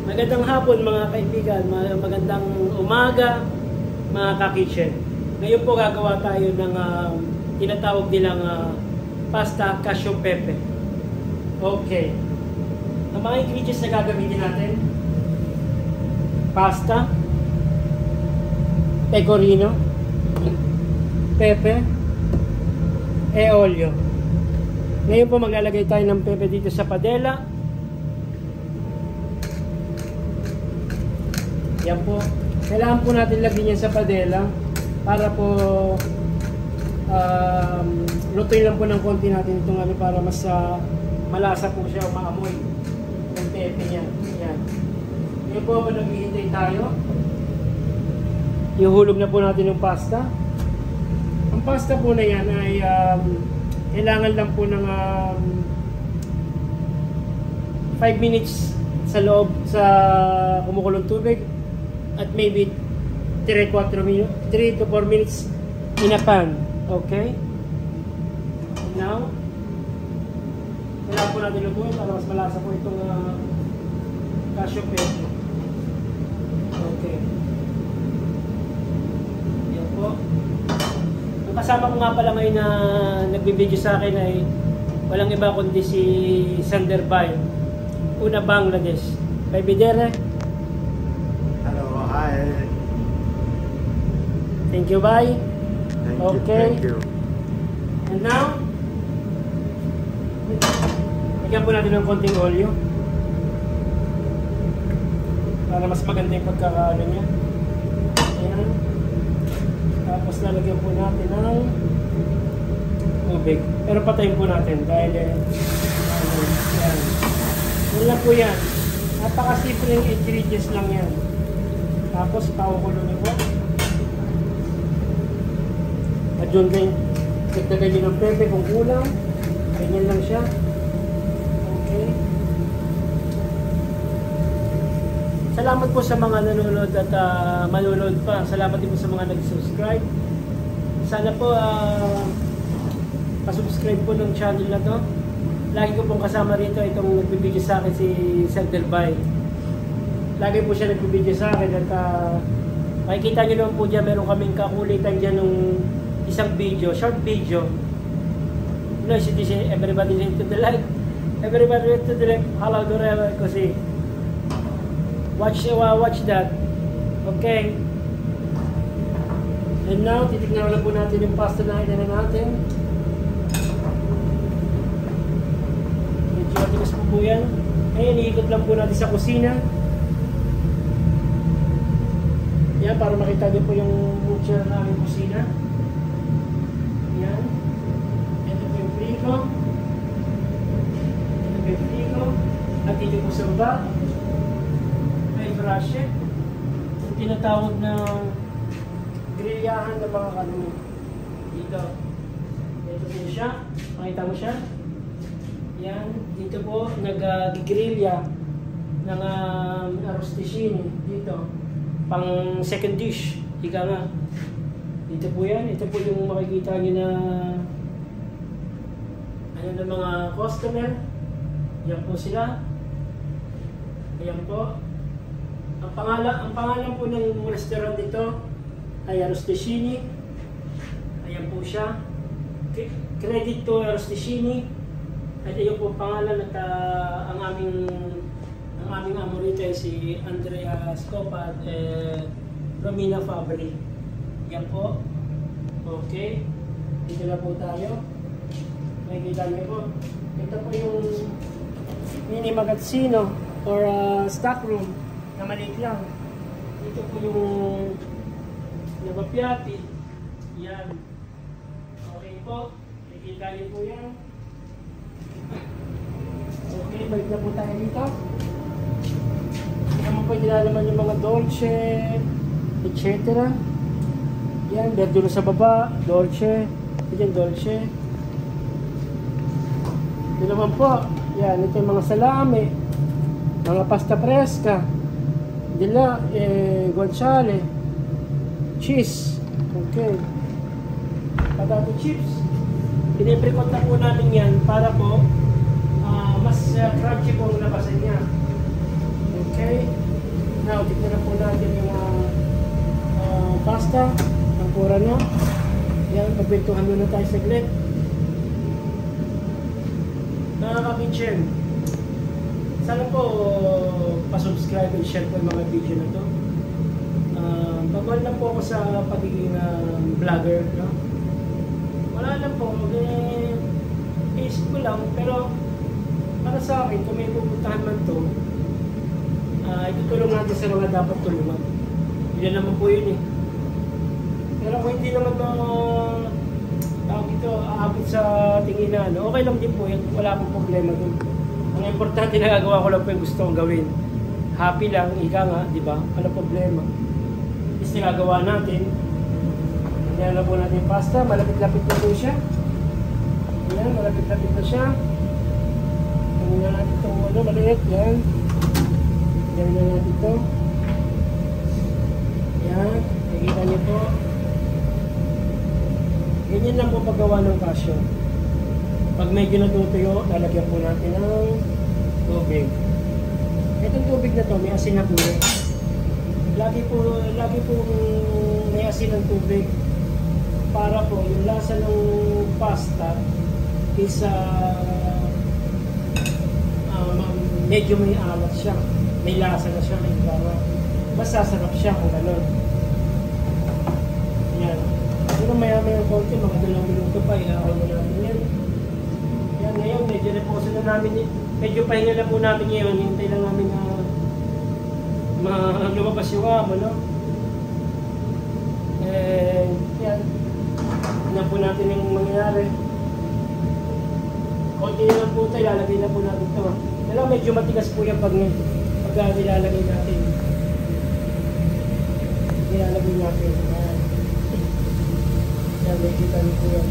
Magandang hapon mga kaibigan, magandang umaga mga ka-kitchen. Ngayon po gagawa tayo ng tinatawag nilang pasta cashew pepe. Okay. Ang mga ingredients na gagamitin natin: pasta, pecorino, pepe, e olio. Ngayon po maglalagay tayo ng pepe dito sa padella. Yan po. Kailangan po natin lagyan yan sa padella para po lutuin lang po ng konti natin itong para mas malasa po siya o maamoy ng pepe niya. Yan. Ngayon po habang naghihintay tayo, ihulog na po natin yung pasta. Ang pasta po na yan ay kailangan lang po ng 5 minutes sa loob sa kumukulong tubig. At maybe 3 to 4 minutes in a pan. Okay? Now, kailangan po natin lutuin para mas malasa po itong cashew pepe. Okay. Yan po. Ang kasama ko nga pala ngayon na nagbibideo sa akin ay walang iba kundi si Sander Bay, una Bangladesh. Bay Bidere. Hi. Thank you, bye. Okay. Thank you. And now, lagyan po natin ng konting olyo para mas maganda yung pagkakaano niya. Ayan. Tapos lalagyan po natin ng tubig. Pero patayin po natin dahil yan. Yan lang po yan. Napaka-simple yung ingredients lang yan. Tapos paukulo niyo po. At yun kayo, dagdagan niyo ng pepe kung kulang. Ganyan lang siya. Okay. Salamat po sa mga nanonood at manonood pa. Salamat din po sa mga nag-subscribe. Sana po pasubscribe po ng channel na to. Lagi ko pong kasama rito itong nagbibigay sa akin si Sander Bay. Lagi po siya nagbibideo sa akin at makikita nyo naman po dyan, meron kaming kakulitan dyan nung isang video, short video. You know, everybody need to the like. Everybody need to the like. Hello, Dorel, kasi watch that. Okay. And now, titignan na po natin yung pasta na inanan natin. Medyo matigas po yan. Ayan, iikot lang po natin sa kusina. Yan, para makita niyo po yung picture na aming kusina. Yan. Ito po yung frigo. Ito po yung frigo. At dito po sa baba, may brashe. Yung tinatawag na grilyahan ng mga kanong. Dito. Ito po siya. Makita mo siya. Yan. Dito po, nag-grilya ng arrosticini. Dito. Pang second dish, ika nga. Dito po yan. Ito po yung makikita nyo na ano ng mga customer. Yan po sila. Ayan po. Ang pangalan po ng restaurant dito ay Arrosticini. Ayan po siya. Credit to Arrosticini. At iyon po pangalan at ang aming amo rito ay si Andrea Scopa at Romina Fabri. Yan po. Okay. Dito na po tayo. Makikita niyo po. Ito po yung mini magazzino or stock room na maliit lang. Dito po yung nabapyati. Yan. Okay po. Makikita niyo po yan. Okay. Balik na po tayo dito. Naman po nilalaman yung mga dolce, etc. Yan, verdura sa baba, dolce. Yan, dolce. Ito naman po, yan, ito yung mga salami, mga pasta fresca, guanciale, cheese, okay, potato chips. Piniprikot na po namin yan para po mas crunchy po ang labasan niya. Okay? pasta. Tempura na. Yan, pagbentuhan muna tayo saglit. Nakaka-kitchen. Sana po pa-subscribe and share po yung mga video na to. Baguhan lang po ako sa pagiging vlogger, no? Wala lang po, isip ko lang, pero para sa akin, kung may pupuntahan man to, itutulong natin sa mga dapat tulungan. Yun naman po yun eh. Pero kung hindi naman aabot sa tinginan, okay lang din po yan, wala pong problema dun. Ang importante nagagawa ko lang po yung gusto kong gawin. Happy lang, ika nga, di ba? Walang problema. Is nagagawa natin. Yan na po natin yung pasta. Malapit-lapit na po siya. Yan, malapit-lapit na siya. Yan na natin itong maliit. Yan. Yan na natin ito. Yan. Nakikita niyo po. Ganyan lang po paggawa ng kasyo. Pag medyo natutuyo, lalagyan po natin ng tubig. Itong tubig na to, may asin na po. Lagi po may asin ng tubig para po yung lasa ng pasta is medyo may alat siya, may lasa na siya, mas sasarap siya kung gano'n. Yan. Pero maya-maya konti, mga 2 minuto pa, ihahon na natin yan. Yan, ngayon, medyo reposo na namin, medyo pahinga na po namin ngayon, hintay lang namin na lumabas yung amo, no? Yan. Yan po natin yung mangyayari. Konti na lang po ito, ilalagay na po natin ito. Pero medyo matigas po yan pag nilalagay natin. Nilalagay natin. Yan, nakikita niyo po yan.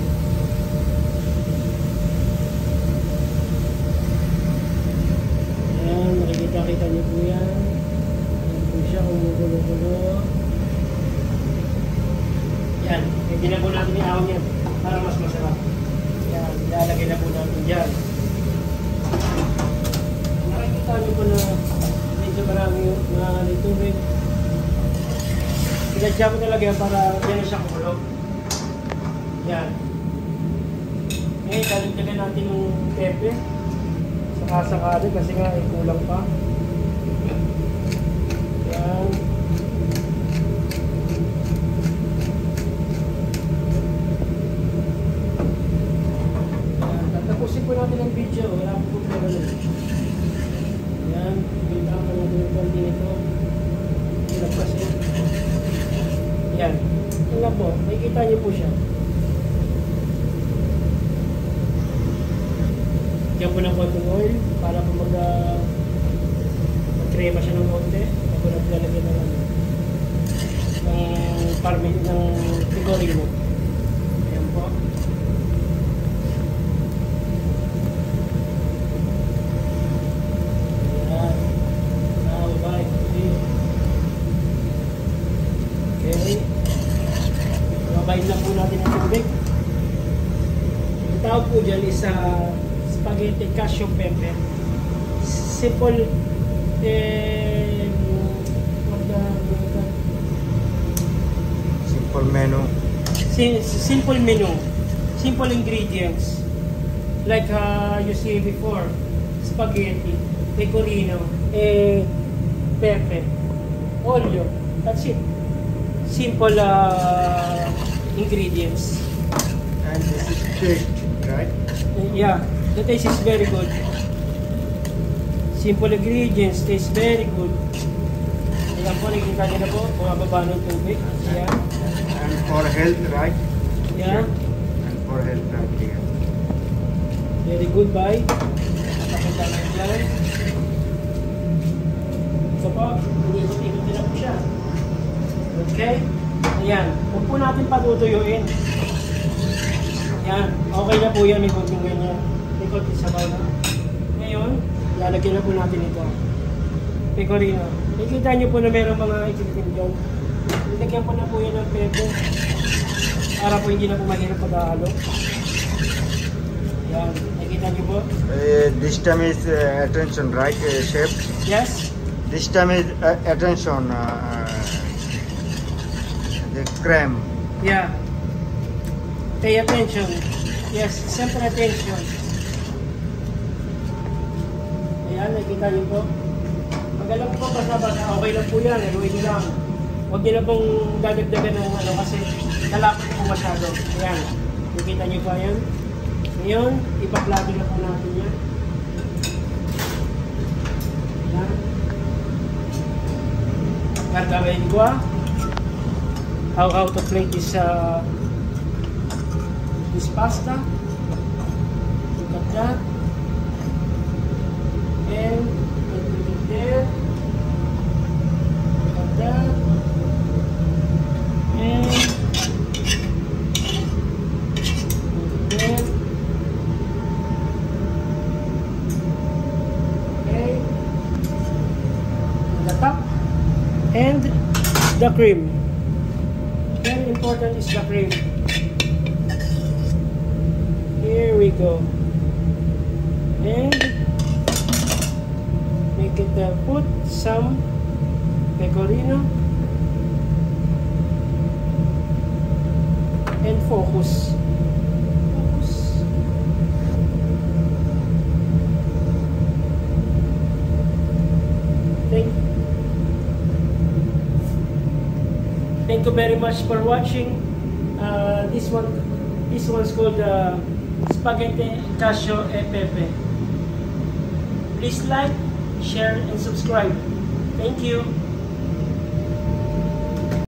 Yan, nakikita niyo po yan. Siya kumugulo-gulo. Yan, hindi na po natin i-ahon yan para mas masarap. Yan, ilalagay na po natin dyan. Nakikita niyo po na medyo marami yung tubig. Pinadya ko talaga yan para yan siya kumulo. Yan. Ngayon, daligagan natin yung pepe. Sakasakali kasi nga ay kulang pa. Yan. Tatapusin po natin ang video. Wala po po na rin. Yan. Kita po natin yung konti nito. Ilagpas yan. Yan. Yan lang po. Makikita niyo po siya. Diyan po ng konting oil para po mag-crema siya ng konti. Ako naglalagay ng parmesan ng pecorino. Ayan po. Ayan. Bye. Okay. Babayin lang po natin ang tubig. Ang tawag po dyan is spaghetti cashew pepe. Simple menu. Simple menu. Simple ingredients. Like you see before. Spaghetti, pecorino, pepe, olio. That's it. Simple ingredients. And this is taste, right? Yeah, the taste is very good. Simple ingredients, taste very good. Ayan po, nakikita nyo na po, bumababa ng tubig. Ayan. And for health, right? Yeah. And for health, right here. Very good, bye. Nakakita na dyan. So po, inikot-ikot nila po siya. Okay? Ayan. Huwag po natin patutuyuin. Ayan. Okay na po yan, may konting ganyan. May konting sabaw na. Ngayon, lalagyan na po natin ito. Pecorino. Nakikita nyo po na mayroong mga itim-itim dyan. Nilagyan po na po yan ng pepe. Para po hindi na po mahirap pag-ahalo. Yan. Nakikita nyo po. This time is attention, right, chef? Yes. This time is attention. the creme. Yeah. Pay attention. Yes, simple attention. Ayan, nakikita niyo po. Magalang po basta-basta, okay lang po yan. Haluin niyo lang. Huwag niyo na pong dadagdagan ng ano kasi nalapit po masyado. Ayan. Nakikita niyo po yan. Ngayon, ipa-plug na po natin yan. Ayan. Gagawin ko how to plate this this pasta. Look at that. And put it there. Look at that. And put it there. Okay. On the top. And the cream. Very important is the cream. Here we go. And make it put some pecorino and focus. Thank you very much for watching. This one's called spaghetti cacio e pepe. Please like, share, and subscribe. Thank you.